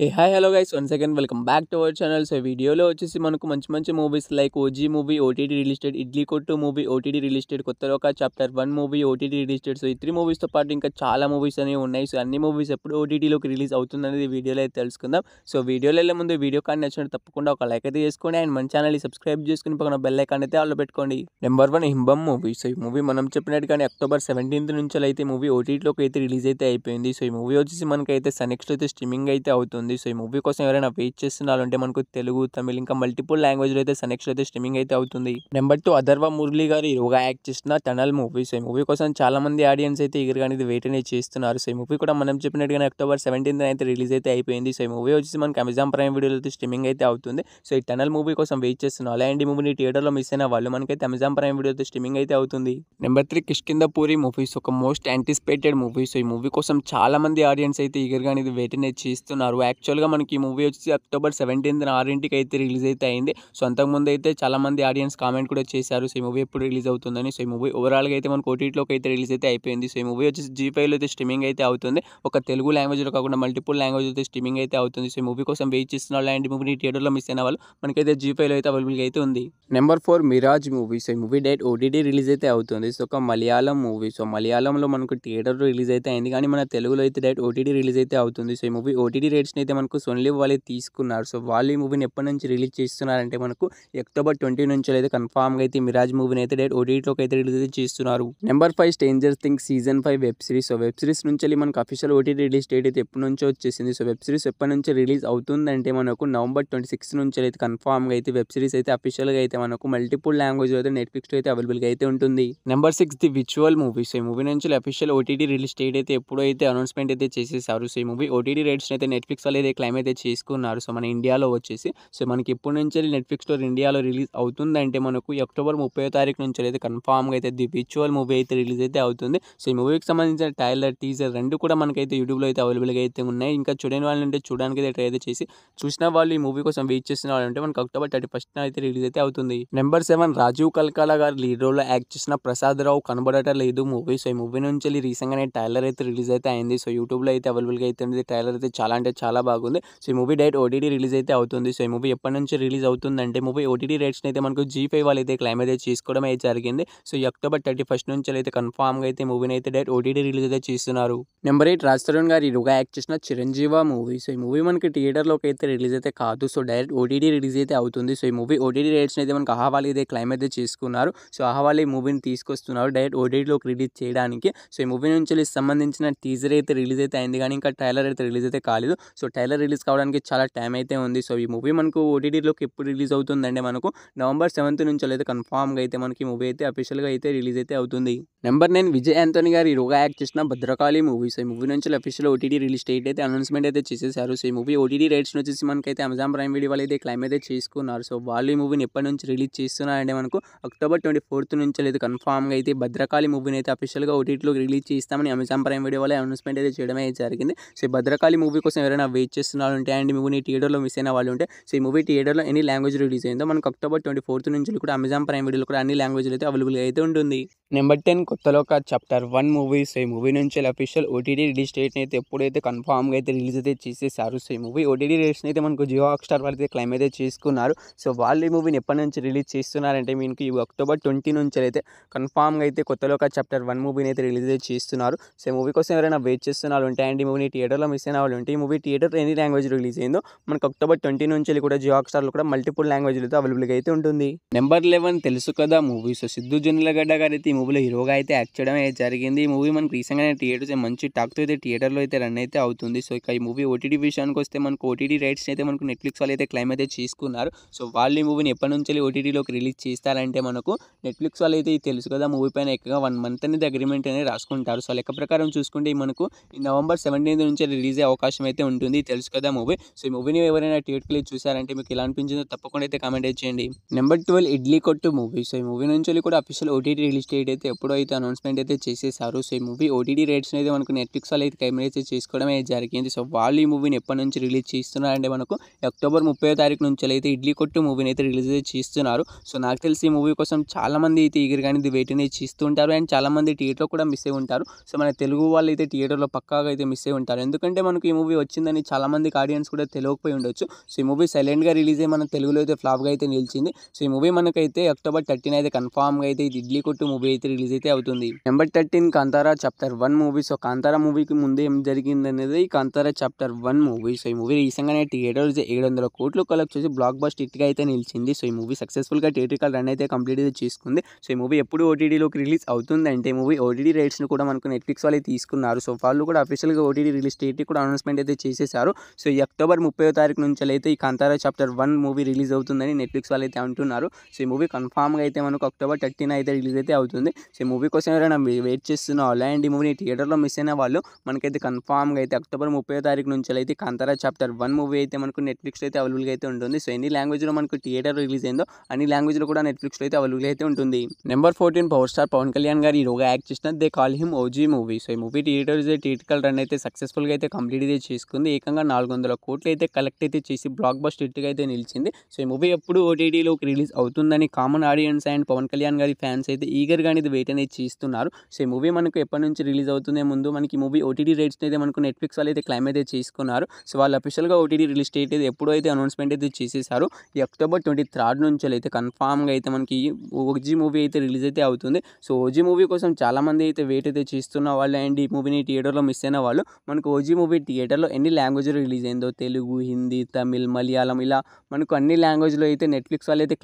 Hey, hi, hello guys. Once again, welcome back to our channel. So, వీడియోలో వచ్చేసి మనకు మంచి movies like OG movie OTT release, idli కొట్టు movie OTT release, కొత్త లోక chapter 1 movie OTT release. So, ఈ 3 మూవీస్తో పాటు ఇంకా చాలా మూవీస్ అనేవి ఉన్నాయి. సో, అన్ని మూవీస్ ఎప్పుడు ఓటీటీలోకి రిలీజ్ అవుతుందనేది వీడియోలో అయితే తెలుసుకుందాం. సో, వీడియోలో వెళ్ళే ముందు వీడియో కానీ నచ్చినట్టు తప్పకుండా ఒక లైక్ అయితే చేసుకోండి అండ్ మన ఛానల్ని సబ్స్క్రైబ్ చేసుకుని పక్కన బెల్ ఐకాన్ అయితే ఆల్లో పెట్టుకోండి. నెంబర్ 1 హింబం మూవీ. సో, ఈ మూవీ మనం చెప్పినట్టుగానే అక్టోబర్ 17th నుంచి అయితే మూవీ ఓటీటీలోకి అయితే రిలీజ్ అయితే అయిపోయింది. సో, ఈ మూవీ వచ్చేసి మనకైతే నెక్స్ట్ అయితే స్ట్రీమింగ్ అయితే అవుతుంది. సో, ఈ మూవీ కోసం ఎవరైనా వెయిట్ చేస్తున్నారు అంటే మనకు తెలుగు, తమిళ్ ఇంకా మల్టిపుల్ లాంగ్వేజ్లో అయితే నెక్స్ట్ అయితే స్ట్రీమింగ్ అయితే అవుతుంది. నెంబర్ 2 అథర్వ మురళి గారు హీరోగా యాక్ట్ చేసిన టనల్ మూవీ. సో, ఈ మూవీ కోసం చాలా మంది ఆడియన్స్ అయితే ఈగర్గా అనేది వెయిట్ అనేది చేస్తున్నారు. సో, ఈ మూవీ కూడా మనం చెప్పినట్టుగానే అక్టోబర్ 17th అయితే రిలీజ్ అయితే అయిపోయింది. సో, ఈ మూవీ వచ్చేసి మనకి అమెజాన్ ప్రైమ్ వీడియోలో అయితే స్ట్రీమింగ్ అయితే అవుతుంది. సో, ఈ టనల్ మూవీ కోసం వెయిట్ చేస్తున్నారు. అలాంటి మూవీని థియేటర్లో మిస్ అయిన వాళ్ళు మనకైతే అమెజాన్ ప్రైమ్ వీడియోతో స్ట్రీమింగ్ అయితే అవుతుంది. నెంబర్ 3 కిష్కింధపురి మూవీస్ ఒక మోస్ట్ యాంటిసిపేటెడ్ మూవీ. సో, ఈ మూవీ కోసం చాలా మంది ఆడియన్స్ అయితే ఈగర్గా అనేది వెయిట్ అనేది చేస్తున్నారు. యాక్చువల్గా మనకి ఈ మూవీ వచ్చి అక్టోబర్ 17th 6ంటికి అయితే రిలీజ్ అయితే అయింది. సో, అంతకుముందు అయితే చాలా మంది ఆడియన్స్ కామెంట్ కూడా చేశారు. సో, ఈ మూవీ ఎప్పుడు రిలీజ్ అవుతుందని. సో, ఈ మూవీ ఓవరాల్గా అయితే మనకు ఓటీటీలోకి అయితే రిలీజ్ అయితే అయిపోయింది. సో, ఈ మూవీ వచ్చేసి జీ5లో అయితే స్ట్రీమింగ్ అయితే అవుతుంది. ఒక తెలుగు లాంగ్వేజ్లో కాకుండా మల్టిపుల్ లాంగ్వేజ్ అయితే స్ట్రీమింగ్ అయితే అవుతుంది. సో, ఈ మూవీ కోసం వెయిట్ చేస్తున్న వాళ్ళు అండ్ మూవీని థియేటర్లో మిస్ అయిన వాళ్ళు మనకైతే జీ5లో అయితే అవైలబుల్గా అయితే ఉంది. Number 4 Mirage movie. సో, ఈ మూవీ డైరెక్ట్ ఓటీటీ రిలీజ్ అయితే అవుతుంది. సో, ఒక మలయాళం మూవీ. సో, మలయాళంలో మనకు థియేటర్లో రిలీజ్ అయితే అయింది కానీ మన తెలుగులో అయితే డైరెక్ట్ ఓటీటీ రిలీజ్ అయితే అవుతుంది. సో, ఈ మూవీ ఓటీటీ రేట్స్ని అయితే మనకు సోన్లీ వాళ్ళే తీసుకున్నారు. సో, వాళ్ళు ఈ మూవీని ఎప్పటి నుంచి రిలీజ్ చేస్తున్నారంటే మనకు అక్టోబర్ 20 నుంచి అయితే కన్ఫామ్గా అయితే మిరాజ్ మూవీని అయితే డైరెక్ట్ ఓటీటీలోకి అయితే రిలీజ్ అయితే చేస్తున్నారు. Number 5 stranger things season 5 web series. So, web series నుంచి మనకు అఫీషియల్ ఓటీటీ రిలీజ్ డేట్ అయితే ఎప్పటి నుంచో వచ్చేసింది. సో, వెబ్ సిరీస్ ఎప్పటి నుంచి రిలీజ్ అవుతుందంటే మనకు నవంబర్ 26 నుంచి అయితే కన్ఫామ్గా అయితే వెబ్ సిరీస్ అయితే అఫీషియల్గా అయితే మనకు మల్టిపుల్ లాంగ్వేజ్ అయితే నెట్ఫ్లిక్స్లో అయితే అవైలబుల్గా అయితే ఉంటుంది. Number 6 the visual movie. So, ఈ మూవీ నుంచి అఫీషియల్ ఓటీటీ రిలీజ్ డేట్ అయితే ఎప్పుడో అయితే అనౌన్స్మెంట్ అయితే చేసేసారు. సో, ఈ మూవీ ఓటీటీ రేట్స్ అయితే నెట్ఫ్లిక్స్ వాళ్ళు అయితే క్లైమ్ అయితే చేసుకున్నారు. సో, మన ఇండియాలో వచ్చేసి సో, మనకి ఎప్పటి నుంచి నెట్ఫ్లిక్స్లో ఇండియాలో రిలీజ్ అవుతుందంటే మనకు అక్టోబర్ 30వ తారీఖు నుంచి అయితే కన్ఫామ్గా అయితే ది విచువల్ మూవీ అయితే రిలీజ్ అయితే అవుతుంది. సో, ఈ మూవీకి సంబంధించిన ట్రైలర్, టీజర్ రెండు కూడా మనకైతే యూట్యూబ్లో అయితే అవైలబుల్గా అయితే ఉన్నాయి. ఇంకా చూడని వాళ్ళంటే చూడడానికి అయితే ట్రై అయితే చేసి చూసిన వాళ్ళు ఈ మూవీ కోసం వెయిట్ చేస్తున్న వాళ్ళంటే మనకు అక్టోబర్ 31st అయితే రిలీజ్ అయితే అవుతుంది. నెంబర్ 7 రాజీవ్ కల్కాలా గారు లీడ్ రోల్లో యాక్ట్ చేసిన ప్రసాద్ రావు కనబడటం లేదు మూవీ. సో, ఈ మూవీ నుంచి రీసెంట్గానే ట్రైలర్ అయితే రిలీజ్ అయితే అయింది. సో, యూట్యూబ్లో అయితే అవైలబుల్గా అయితే ఉంది. ట్రైలర్ అయితే చాలా అంటే చాలా బాగుంది. సో, ఈ మూవీ డైరెక్ట్ ఓటీటీ రిలీజ్ అయితే అవుతుంది. సో, ఈ మూవీ ఎప్పటి నుంచి రిలీజ్ అవుతుందంటే మూవీ ఓటీటీ రేట్స్ని అయితే మనకు జీ5 వాళ్ళు అయితే క్లైమ్ అయితే చేసుకోవడం అయితే జరిగింది. సో, ఈ అక్టోబర్ 31st నుంచి అయితే కన్ఫామ్గా అయితే మూవీని అయితే డైరెక్ట్ ఓటీటీ రిలీజ్ అయితే చేస్తున్నారు. నెంబర్ 8 రాజ్ తరుణ్ గారు హీరోగా యాక్ట్ చేసిన చిరంజీవ మూవీ. సో, ఈ మూవీ మనకి థియేటర్లోకి అయితే రిలీజ్ అయితే కాదు. సో, డైరెక్ట్ ఓటీటీ రిలీజ్ అయితే అవుతుంది. సో, ఈ మూవీ ఓటీటీ రేట్స్ని అయితే మనకు ఆహ్వాలు అయితే క్లైమ్ అయితే చేసుకున్నారు. సో, ఆహ్వాలు ఈ మూవీని తీసుకొస్తున్నారు డైరెక్ట్ ఓటీటీలోకి రిలీజ్ చేయడానికి. సో, ఈ మూవీ నుంచి సంబంధించిన టీజర్ అయితే రిలీజ్ అయితే అయింది కానీ ఇంకా ట్రైలర్ అయితే రిలీజ్ అయితే కాలేదు. సో, ట్రైలర్ రిలీజ్ కావడానికి చాలా టైం అయితే ఉంది. సో, ఈ మూవీ మనకు ఓటీటీలోకి ఎప్పుడు రిలీజ్ అవుతుందంటే మనకు నవంబర్ 7th నుంచి అయితే కన్ఫామ్గా అయితే మనకి మూవీ అయితే అఫీషియల్గా అయితే రిలీజ్ అయితే అవుతుంది. నెంబర్ 9 విజయ్ ఆంటోనీ గారు హీరోగా యాక్ట్ చేసిన భద్రకాళి మూవీ. సో, ఈ మూవీ నుంచి అఫీషియల్ ఓటీటీ రిలీజ్ డేట్ అయితే అనౌన్స్మెంట్ అయితే చేసేసారు. సో, ఈ మూవీ ఓటీటీ రేట్స్ వచ్చేసి మనకైతే అమెజాన్ ప్రైమ్ వీడియో వాళ్ళు అయితే క్లైమ్ అయితే చేసుకున్నారు. సో, వాళ్ళు ఈ మూవీని ఎప్పటి నుంచి రిలీజ్ చేస్తున్నారంటే మనకు అక్టోబర్ 24th నుంచి అయితే కన్ఫామ్గా అయితే భద్రకాళి మూవీని అయితే అఫీషియల్గా ఓటీటీలో రిలీజ్ చేస్తామని అమెజాన్ ప్రైమ్ వీడియో వాళ్ళే అనౌన్స్మెంట్ అయితే చేయడమే జరిగింది. సో, ఈ భద్రకాళి మూవీ కోసం ఎవరైనా వెయిట్ చేస్తున్నారు అంటే అండ్ మూవీని థియేటర్లో మిస్ అయిన వాళ్ళు ఉంటే సో, ఈ మూవీ థియేటర్లో ఎనీ లాంగ్వేజ్ రిలీజ్ అయిందో మనకు అక్టోబర్ 24th నుంచి కూడా అమెజాన్ ప్రైమ్ వీడియోలో కూడా అన్ని లాంగ్వేజ్లు అయితే అవైలబుల్గా అయితే ఉంటుంది. నెంబర్ 10 కొత్త లోక చాప్టర్ 1 మూవీ. సో, ఈ మూవీ నుంచి అఫీషియల్ ఓటీటీ రిలీజ్ డేట్ని అయితే ఎప్పుడైతే కన్ఫామ్గా అయితే రిలీజ్ అయితే చేసేసారు. సో, ఈ మూవీ ఓటీటీ రేట్స్ని అయితే మనకు జియో హాట్‌స్టార్ వాళ్ళు అయితే క్లైమ్ అయితే చేసుకున్నారు. సో, వాళ్ళు ఈ మూవీని ఎప్పటి నుంచి రిలీజ్ చేస్తున్నారంటే మీకు ఈ అక్టోబర్ 20 నుంచి అయితే కన్ఫామ్గా అయితే కొత్త లోక చాప్టర్ 1 మూవీని అయితే రిలీజ్ అయితే చేస్తున్నారు. సో, ఈ మూవీ కోసం ఎవరైనా వెయిట్ చేస్తున్నారు ఉంటే అండ్ ఈ మూవీని థియేటర్లో మిస్ అయిన వాళ్ళు ఉంటే ఈ movie theatre any language release అయిందో మనకు అక్టోబర్ 20 నుంచి కూడా జియో హాట్‌స్టార్లో కూడా మల్టిపుల్ లాంగ్వేజ్లు అయితే అవైలబుల్గా అయితే ఉంటుంది. నెంబర్ 11 తెలుసు కదా మూవీ. సో, సిద్ధు జొన్నలగడ్డ గారు అయితే ఈ మూవీలో హీరోగా అయితే యాక్ట్ చేయడం అయితే జరిగింది. ఈ మూవీ మనకు రీసెంట్గానే థియేటర్స్ మంచి టాక్తో అయితే థియేటర్లో అయితే రన్ అయితే అవుతుంది. సో, ఇక ఈ మూవీ ఓటీటీ విషయానికి వస్తే మనకు ఓటీటీ రైట్స్ అయితే మనకు నెట్ఫ్లిక్స్ వాళ్ళు అయితే క్లైమ్ అయితే చేసుకున్నారు. సో, వాళ్ళు ఈ మూవీని ఎప్పటి నుంచి ఓటీటీలోకి రిలీజ్ చేస్తారంటే మనకు నెట్ఫ్లిక్స్ వాళ్ళు అయితే తెలుసు కదా మూవీ పైన ఎక్కువగా 1 month అనేది అగ్రిమెంట్ అనేది రాసుకుంటారు. సో, లెక్క ప్రకారం చూసుకుంటే మనకు ఈ నవంబర్ 17th నుంచి రిలీజ్ అయ్యే అవకాశం అయితే ఉంటుంది. తెలుసు కదా మూవీ. సో, ఈ మూవీని ఎవరైనా థియేటర్కి చూసారంటే మీకు ఎలా అనిపించిందో తప్పకుండా అయితే కామెంట్ అయితే చేయండి. నెంబర్ 12 ఇడ్లీ కొట్టు మూవీ. సో, ఈ మూవీ నుంచి కూడా అఫీషియల్ ఓటీటీ రిలీజ్ డేట్ అయితే ఎప్పుడో అయితే అనౌన్స్మెంట్ అయితే చేసేసారు. సో, ఈ మూవీ ఓటీటీ రేట్స్ అయితే మనకు నెట్ఫ్లిక్స్ వాళ్ళు అయితే క్లైమ్ అయితే చేసుకోవడం అయితే జరిగింది. సో, వాళ్ళు ఈ మూవీని ఎప్పటి నుంచి రిలీజ్ చేస్తున్నారంటే మనకు అక్టోబర్ 30వ తారీఖు నుంచి అయితే ఇడ్లీ కొట్టు మూవీని అయితే రిలీజ్ అయితే చేస్తున్నారు. సో, నాకు తెలిసి ఈ మూవీ కోసం చాలా మంది అయితే ఈగర్గా అనేది వెయిట్ అనేది చేస్తుంటారు అండ్ చాలా మంది థియేటర్లో కూడా మిస్ అయి ఉంటారు. సో, మన తెలుగు వాళ్ళు అయితే థియేటర్లో పక్కాగా అయితే మిస్ అయి ఉంటారు. ఎందుకంటే మనకు ఈ మూవీ వచ్చిందని చాలా మందికి ఆడియన్స్ కూడా తెలియకపోయి ఉండొచ్చు. సో ఈ మూవీ సైలెంట్గా రిలీజ్ అయ్యి మన తెలుగులో అయితే ఫ్లాప్గా అయితే నిలిచింది. సో ఈ మూవీ మనకైతే October 13 అయితే కన్ఫామ్గా అయితే ఇది ఇడ్లీ కొట్టు మూవీ అయితే రిలీజ్ అయితే అవుతుంది. Number 13 Kantara chapter 1 movie. So Kantara మూవీకి ముందు ఏం జరిగింది అనేది కాంతారా చాప్టర్ 1 మూవీ. సో ఈ మూవీ రీసెంట్గానే థియేటర్స్ 700 కోట్లు కలెక్ట్ చేసి బ్లాక్ బస్టర్ హిట్గా అయితే నిలిచింది. సో ఈ మూవీ సక్సెస్ఫుల్గా థియేట్రికల్ రన్ అయితే కంప్లీట్ అయితే చేసుకుంది. సో ఈ మూవీ ఎప్పుడు ఓటీటీలోకి రిలీజ్ అవుతుందంటే మూవీ ఓటీటీ రైట్స్ని కూడా మనకు నెట్ఫ్లిక్స్ వాళ్ళు తీసుకున్నారు. సో వాళ్ళు కూడా అఫీషియల్గా ఓటీటీ రిలీజ్ డేట్ కూడా అనౌన్స్మెంట్ అయితే చేసేసారు. సో ఈ October 30వ తారీఖు నుంచి అయితే ఈ కాంతారా చాప్టర్ 1 మూవీ రిలీజ్ అవుతుందని నెట్ఫ్లిక్స్ వాళ్ళు అయితే అంటున్నారు. సో ఈ మూవీ కన్ఫామ్గా అయితే మనకు October 13 అయితే రిలీజ్ అయితే అవుతుంది. సో ఈ మూవీ కోసం ఎవరైనా వెయిట్ చేస్తున్న అండ్ ఈ మూవీని థియేటర్లో మిస్ అయిన వాళ్ళు మనకైతే కన్ఫామ్గా అయితే October 30వ తారీఖు నుంచి అయితే కాంతారా చాప్టర్ 1 మూవీ అయితే మనకు నెట్ఫ్లిక్స్ అయితే అవైలబుల్గా అయితే ఉంటుంది. సో ఎన్ని లాంగ్వేజ్లో మనకు థియేటర్ రిలీజ్ అయిందో అన్ని లాంగ్వేజ్లో కూడా నెట్ఫ్లిక్స్లో అయితే అవైలబుల్గా అయితే ఉంటుంది. Number 14 power star Pawan Kalyan గారు హీరోగా యాక్ట్ చేసిన they call him OG movie. So ఈ మూవీ థియేటికల్ రన్ అయితే సక్సెస్ఫుల్గా అయితే కంప్లీట్ అయితే చేసుకుంది. ఏకంగా 400 కోట్లు అయితే కలెక్ట్ అయితే చేసి బ్లాక్ బస్టర్ హిట్గా అయితే నిలిచింది. సో ఈ మూవీ ఎప్పుడు ఓటీటీలోకి రిలీజ్ అవుతుందని common audience and Pawan Kalyan గారి ఫ్యాన్స్ అయితే ఈగర్గా అనేది వెయిట్ అనేది చేస్తున్నారు. సో ఈ మూవీ మనకు ఎప్పటి నుంచి రిలీజ్ అవుతుందే ముందు మనకి మూవీ ఓటీటీ రైట్స్ అయితే మనకు నెట్ఫ్లిక్స్ వాళ్ళు అయితే క్లైమ్ అయితే చేసుకున్నారు. సో వాళ్ళు అఫీషియల్గా ఓటీటీ రిలీజ్ డేట్ అయితే ఎప్పుడో అయితే అనౌన్స్మెంట్ అయితే చేసేసారు. ఈ October 23 నుంచి అయితే కన్ఫామ్గా అయితే మనకి ఓజీ మూవీ అయితే రిలీజ్ అయితే అవుతుంది. సో ఓజీ మూవీ కోసం చాలామంది అయితే వెయిట్ అయితే చేస్తున్న వాళ్ళు అండ్ ఈ మూవీని థియేటర్లో మిస్ అయిన వాళ్ళు మనకు ఓజీ మూవీ థియేటర్లో ఎన్ని లాంగ్వేజ్లో రిలీజ్ అయిందో తెలుగు, హిందీ, తమిళ్, మలయాళం ఇలా మనకు అన్ని లాంగ్వేజ్లో అయితే నెట్ఫ్లిక్స్ వాళ్ళు అయితే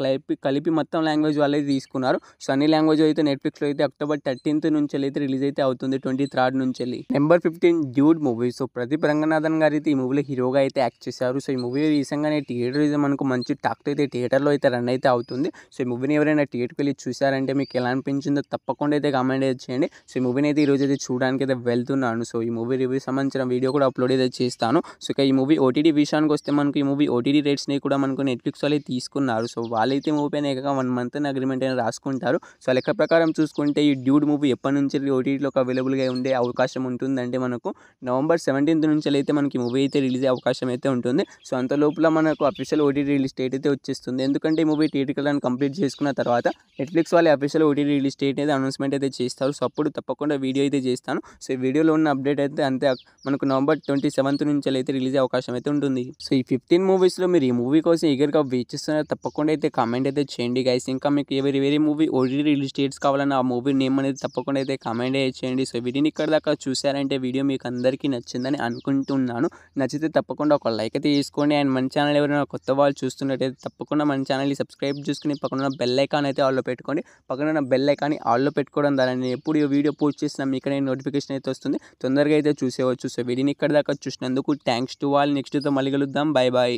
కలిపి మొత్తం లాంగ్వేజ్ వాళ్ళు అయితే తీసుకున్నారు. సో అన్ని లాంగ్వేజ్ అయితే నెట్ఫ్లిక్స్లో అయితే October 13 నుంచి అయితే రిలీజ్ అయితే అవుతుంది 23 నుంచి. Number 15 dude movie. So Pradeep Ranganathan గారు అయితే ఈ మూవీలో హీరోగా అయితే యాక్ట్ చేశారు. సో ఈ మూవీ రీసెంట్గానే థియేటర్ మనకు మంచి టాక్ అయితే థియేటర్లో అయితే రన్ అయితే అవుతుంది. సో ఈ మూవీని ఎవరైనా థియేటర్కి వెళ్ళి చూసారంటే మీకు ఎలా అనిపించిందో తప్పకుండా అయితే కామెంట్ అయితే చేయండి. సో ఈ మూవీని అయితే ఈరోజు అయితే చూడడానికి అయితే వెళ్తున్నాను. సో ఈ మూవీ రివ్యూ సంబంధించిన వీడియో కూడా అప్లోడ్ అయితే చేస్తాను. సో ఇక ఈ మూవీ ఓటీటీ విషయానికి వస్తే మనకు ఈ మూవీ ఓటీటీ రేట్స్ని కూడా మనకు నెట్ఫ్లిక్స్ వాళ్ళు తీసుకున్నారు. సో వాళ్ళైతే మూవీ పైన ఏకంగా 1 month అగ్రిమెంట్ అయినా రాసుకుంటారు. సో లెక్క ప్రకారం చూసుకుంటే ఈ డ్యూడ్ మూవీ ఎప్పటి నుంచి ఓటీటీలోకి అవైలబుల్గా ఉండే అవకాశం ఉంటుందంటే మనకు November 17 నుంచి అయితే మనకి మూవీ అయితే రిలీజ్ అయ్యే అవకాశం అయితే ఉంటుంది. సో అంత లోపల మనకు అఫీషియల్ ఓటీటీ రిలీజ్ డేట్ అయితే వచ్చేస్తుంది. ఎందుకంటే ఈ మూవీ థియేటికల్ రన్ కంప్లీట్ చేసుకున్న తర్వాత నెట్ఫ్లిక్స్ వాళ్ళ అఫీషియల్ ఓటీటీ రిలీజ్ డేట్ అయితే అనౌన్స్మెంట్ అయితే చేస్తారు. సో అప్పుడు తప్పకుండా వీడియో అయితే చేస్తాను. సో ఈ వీడియోలో ఉన్న అప్డేట్ అయితే అంతే మనకు November 27 నుంచి అయితే రిలీజ్ అయ్యే అవకాశం అయితే ఉంటుంది. సో ఈ 15 మూవీస్లో మీరు ఈ మూవీ కోసం ఈగర్గా వెయిట్ చేస్తున్నారు తప్పకుండా అయితే కామెంట్ అయితే చేయండి గైస్. ఇంకా మీకు వేరే మూవీ ఓటీటీ రిలీజ్ డేట్స్ కావాలన్న ఆ మూవీ నేమ్ అనేది తప్పకుండా అయితే కామెంట్ అయితే చేయండి. సో వీడియోని ఇక్కడ దాకా చూసారంటే వీడియో మీకు అందరికీ నచ్చిందని అనుకుంటున్నాను. నచ్చితే తప్పకుండా ఒక లైక్ అయితే తీసుకోండి. అండ్ మన ఛానల్ ఎవరైనా కొత్త వాళ్ళు చూస్తున్నట్టయితే తప్పకుండా మన ఛానల్ని సబ్స్క్రైబ్ చేసుకుని పక్కన బెల్ ఐకాన్ అయితే ఆల్లో పెట్టుకోండి. పక్కన బెల్ ఐకాన్ ఆల్లో పెట్టుకోవడం ద్వారా నేను ఎప్పుడు ఈ వీడియో పోస్ట్ చేసినా మీకు నోటిఫికేషన్ అయితే వస్తుంది. తొందరగా అయితే చూసేవచ్చు. సో వీడియోని ఇక్కడ దాకా చూసినందుకు థ్యాంక్స్ టు ఆల్. నెక్స్ట్తో మళ్ళీ కలుద్దాం. Bye bye.